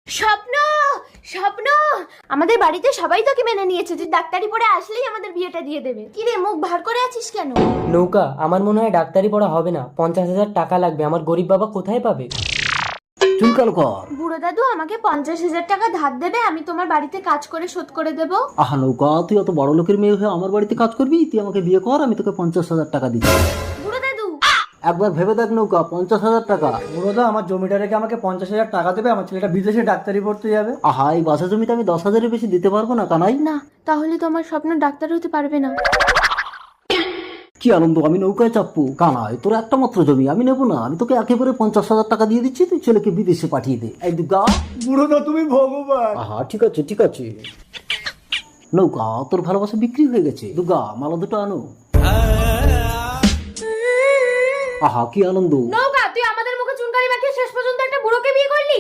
স্বপ্ন, স্বপ্ন, আমাদের বাড়িতে সবাই তোকে মেনে নিয়েছে, তুই ডাক্তারি পড়ে আসলেই আমাদের বিয়েটা দিয়ে দেবে। কি রে, মুখ ভার করে আছিস কেন? নৌকা, আমার মনে হয় ডাক্তারি পড়া হবে না, 50,000 টাকা লাগবে। আমার গরিব বাবা কোথায় পাবে? চুলকাল কর। বুড়ো দাদু আমাকে 50,000 টাকা ধার দেবে, আমি তোমার বাড়িতে কাজ করে শোধ করে দেবো। আহা নৌকা, তুই অত বড় লোকের মেয়ে হয়ে আমার বাড়িতে কাজ করবি? তুই আমাকে বিয়ে কর, আমি তোকে 50,000 টাকা দিচ্ছি। বুড়ো দাদু, একবার ভেবে দেখ নৌকা, 50,000 টাকা। বুড়োদা, আমার জমিটা রেখে আমাকে 50,000 টাকা দেবে, আমার ছেলেটা বিদেশে ডাক্তারি পড়তে যাবে। আহা, এই বাসা জমিতে আমি 10,000-এর বেশি দিতে পারবো না কানাই। না তাহলে তো আমার স্বপ্ন ডাক্তার হতে পারবে না। কি আনন্দ, আমি নৌকায় চাপবো? কানাই, তোর একটা মাত্র জমি, আমি নেবো না। আমি তোকে একেবারে 50,000 টাকা দিয়ে দিচ্ছি, তুই ছেলেকে বিদেশে পাঠিয়ে দে। এই দুর্গা। বুড়োদা, তুমি ভগবান। আহা, ঠিক আছে ঠিক আছে। নৌকা, তোর ভালোবাসা বিক্রি হয়ে গেছে। দুর্গা, মালা দুটো আনো। আহা, কি আনন্দ। নৌকা, তুই আমাদের মুখে চুনকারি মাখিয়ে শেষ পর্যন্ত একটা বুড়োকে বিয়ে করলি।